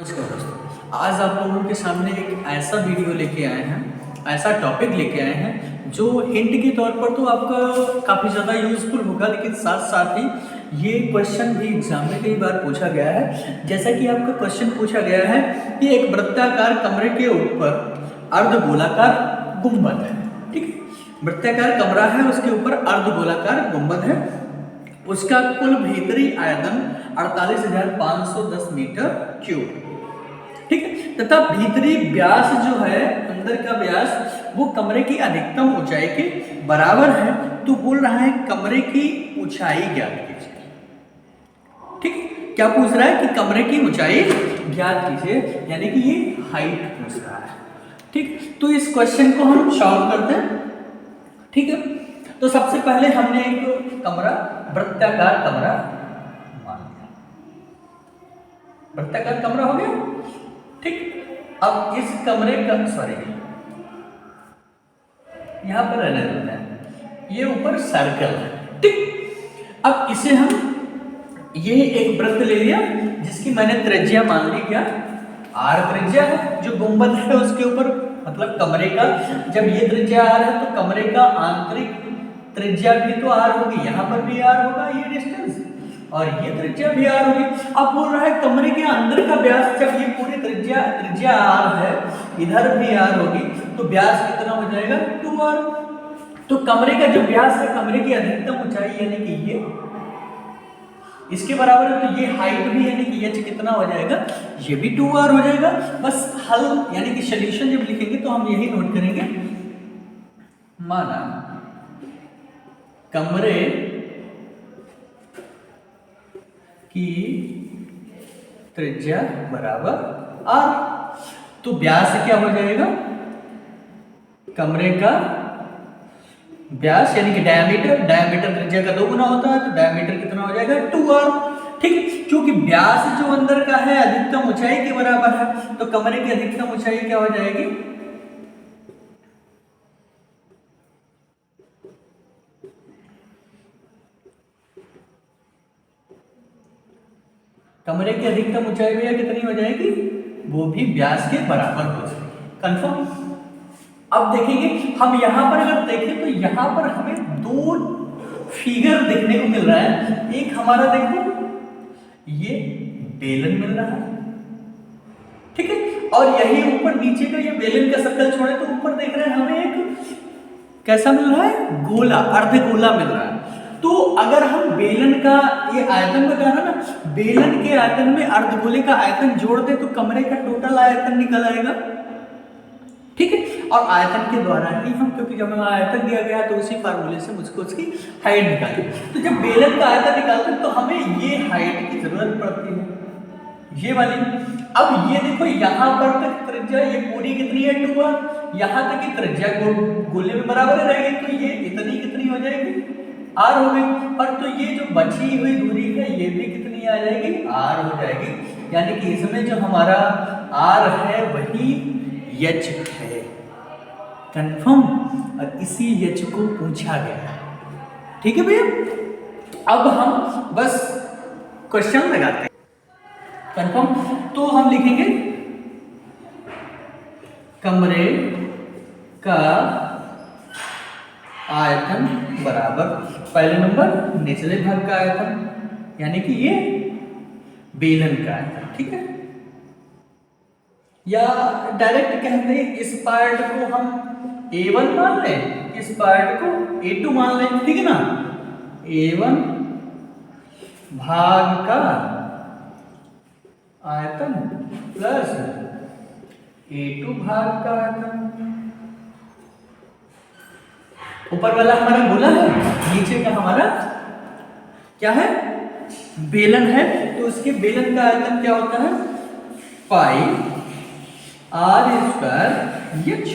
नमस्कार दोस्तों, आज आप लोगों के सामने एक ऐसा वीडियो लेके आए हैं, ऐसा टॉपिक लेके आए हैं जो हिंट के तौर पर तो आपका काफ़ी ज़्यादा यूज़फुल होगा, लेकिन साथ साथ ही ये क्वेश्चन भी एग्जाम में कई बार पूछा गया है। जैसा कि आपका क्वेश्चन पूछा गया है कि एक वृत्ताकार कमरे के ऊपर अर्धगोलाकार गुंबद है। ठीक है, वृत्ताकार कमरा है, उसके ऊपर अर्धगोलाकार गुंबद है, उसका कुल भीतरी आयतन 48,510 मीटर क्यूब। ठीक है, तथा भीतरी व्यास जो है, अंदर का व्यास, वो कमरे की अधिकतम ऊंचाई के बराबर है। तो बोल रहा है कमरे की ऊंचाई ज्ञात कीजिए। ठीक है, क्या पूछ रहा है कि कमरे की ऊंचाई ज्ञात कीजिए, यानी कि ये हाइट पूछ रहा है। ठीक, तो इस क्वेश्चन को हम सॉल्व करते हैं। ठीक है, तो सबसे पहले हमने एक कमरा, वृत्ताकार कमरा मान लिया। वृत्ताकार कमरा हो गया। ठीक, अब इस कमरे का यहां पर रहने देते हैं, ये ऊपर सर्कल है। ठीक, अब इसे हम ये एक वृत्त ले लिया जिसकी मैंने त्रिज्या मान ली, क्या आर त्रिज्या है। जो गुंबद है उसके ऊपर, मतलब कमरे का, जब ये त्रिज्या आर है तो कमरे का आंतरिक त्रिज्या भी तो आर होगी, यहाँ पर भी आर होगा, ये डिस्टेंस, और ये त्रिज्या भी आर होगी। अब बोल रहा है कमरे के अंदर का व्यास, जब ये पूरी त्रिज्या आर है, इधर भी आर होगी, तो व्यास कितना हो जाएगा 2r। तो कमरे का जो व्यास है, कमरे की अधिकतम ऊंचाई यानी कि ये इसके बराबर है, तो ये हाइट भी यानी कि h कितना हो जाएगा, ये भी 2r हो जाएगा। बस हल यानी कि सॉल्यूशन जब लिखेंगे तो हम यही नोट करेंगे। माना कमरे की त्रिज्या बराबर r, तो व्यास क्या हो जाएगा, कमरे का व्यास यानी कि डायमीटर त्रिज्या का 2 गुना होता है, तो डायमीटर कितना हो जाएगा 2r। ठीक, क्योंकि व्यास जो अंदर का है अधिकतम ऊंचाई के बराबर है, तो कमरे की अधिकतम ऊंचाई क्या हो जाएगी, कमरे की अधिकतम ऊंचाई भैया कितनी हो जाएगी, वो भी व्यास के बराबर हो जाएगी। कंफर्म। अब देखेंगे हम यहां पर, अगर देखें तो यहां पर हमें दो फिगर देखने को मिल रहा है। एक हमारा देखो ये बेलन मिल रहा है, ठीक है, और यही ऊपर नीचे का ये बेलन का सर्कल छोड़े तो ऊपर देख रहे हैं हमें एक कैसा मिल रहा है, गोला, अर्धगोला मिल रहा है। तो अगर हम बेलन का ये आयतन बता रहा ना, बेलन के आयतन में अर्धगोले का आयतन जोड़ दे तो कमरे का टोटल आयतन निकल आएगा। ठीक है, और आयतन के द्वारा ही हम, क्योंकि जब हमें आयतन दिया गया तो उसी फार्मूले से मुझको उसकी हाइट निकाली। तो जब बेलन का आयतन निकालते हैं तो हमें ये हाइट की जरूरत पड़ती है, ये वाली। अब ये देखो यहाँ पर तक त्रिज्या ये पूरी कितनी है 2r, यहाँ तक की त्रिज्या गोले में बराबर रहेगी, तो ये इतनी कितनी हो जाएगी r हो गई। और तो ये जो बची हुई दूरी है ये भी कितनी आ जाएगी, r हो जाएगी। यानी कि इसमें जो हमारा r है वही h है। कंफर्म। और इसी h को पूछा गया है। ठीक है भैया, अब हम बस क्वेश्चन लगाते हैं। कंफर्म। तो हम लिखेंगे कमरे का आयतन बराबर, पहले नंबर निचले भाग का आयतन यानी कि ये बेलन का आयतन। ठीक है, या डायरेक्ट कहते हैं इस पार्ट को हम A1 मान लें, इस पार्ट को A2 मान लें। ठीक है ना, A1 भाग का आयतन प्लस A2 भाग का आयतन। ऊपर वाला हमारा गोला है, नीचे का हमारा क्या है, बेलन है, तो उसके बेलन का आयतन क्या होता है, पाई r स्क्वायर h।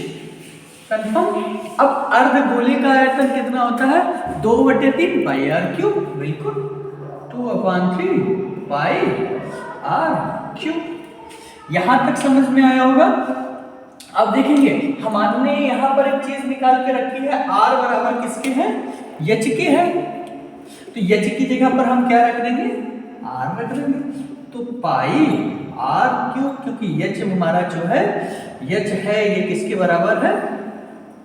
कंफर्म। अब अर्धगोले का आयतन कितना होता है, 2/3 पाई r क्यूब। बिल्कुल, 2/3 पाई r क्यूब। यहां तक समझ में आया होगा। अब देखेंगे हमने यहां पर एक चीज निकाल के रखी है, r बराबर किसके है, h के है, तो h की जगह पर हम क्या रख देंगे, r रख देंगे। तो पाई आर क्यूब, क्योंकि एच हमारा जो है एच है ये किसके बराबर है,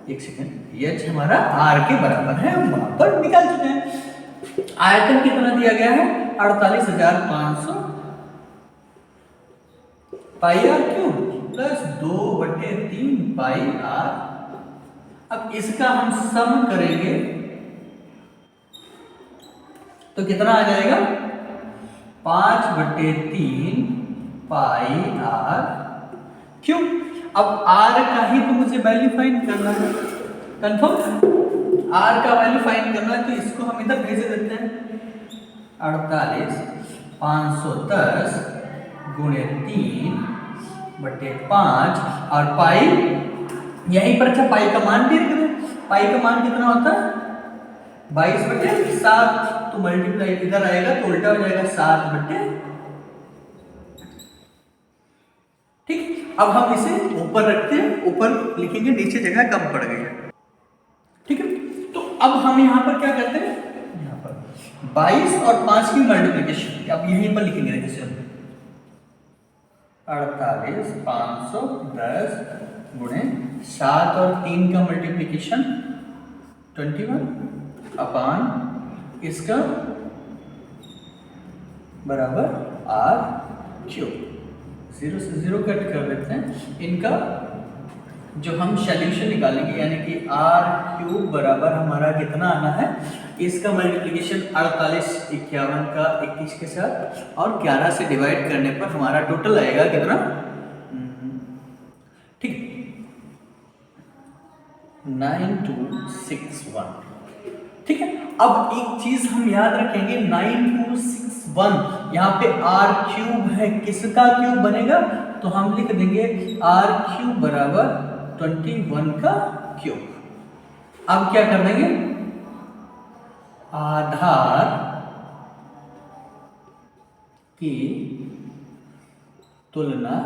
एक सेकेंड, एच हमारा आर के बराबर है, हम वहां पर निकाल चुके हैं। आयतन कितना दिया गया है 48,500 pi R cube plus 2/3 pi R. अब इसका हम सम करेंगे तो कितना आ जाएगा 5/3 पाई आर क्यों। अब आर का ही तो मुझे वैल्यू फाइंड करना है, कंफर्म आर का वैल्यू फाइंड करना है, तो इसको हम इधर भेज देते हैं 48,510 गुणे 3/5 और पाई यहीं पर अच्छा पाई का मान भी रख दें। पाई का मान कितना होता है 22/7, तो मल्टीप्लाई इधर आएगा तो उल्टा हो जाएगा 7/। ठीक, अब हम इसे ऊपर रखते हैं, ऊपर लिखेंगे, नीचे जगह कम पड़ गई है। ठीक है, तो अब हम यहाँ पर क्या करते हैं, यहाँ पर 22 और 5 की मल्टीप्लिकेशन अब यहीं पर लिखेंगे, देखिए 48,510 गुणे 7 और 3 का मल्टीप्लिकेशन 21 अपान इसका बराबर आर क्यूब। 0 से 0 कट कर देते हैं, इनका जो हम सॉल्यूशन निकालेंगे यानी कि आर क्यूब बराबर हमारा कितना आना है, इसका मल्टीप्लिकेशन 48 51 का 21 के साथ और 11 से डिवाइड करने पर हमारा टोटल आएगा कितना, ठीक 9261। ठीक है, अब एक चीज हम याद रखेंगे 9261 यहाँ पे आर क्यूब है, किसका क्यूब बनेगा, तो हम लिख देंगे आर क्यूब बराबर 21 का क्यूब। अब क्या कर देंगे, आधार की तुलना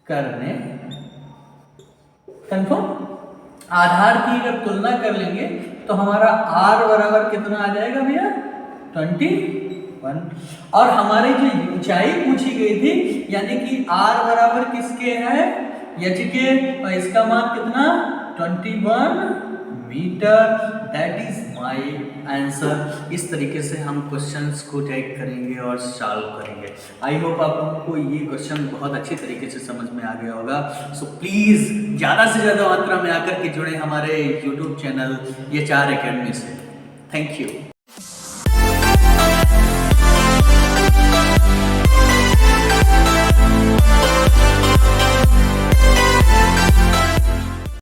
करने, कंफर्म आधार की अगर तुलना कर लेंगे तो हमारा आर बराबर कितना आ जाएगा भैया 21, और हमारी जो ऊंचाई पूछी गई थी यानी कि आर बराबर किसके है एच के, और इसका मान कितना 21 metre, that is my answer. इस तरीके से हम क्वेश्चंस को टेक करेंगे और सॉल्व करेंगे। आई होप आप लोगों को ये क्वेश्चन बहुत अच्छी तरीके से समझ में आ गया होगा। सो प्लीज़ ज़्यादा से ज़्यादा मात्रा में आकर के जुड़े हमारे यूट्यूब चैनल HR अकेडमी से। Thank you.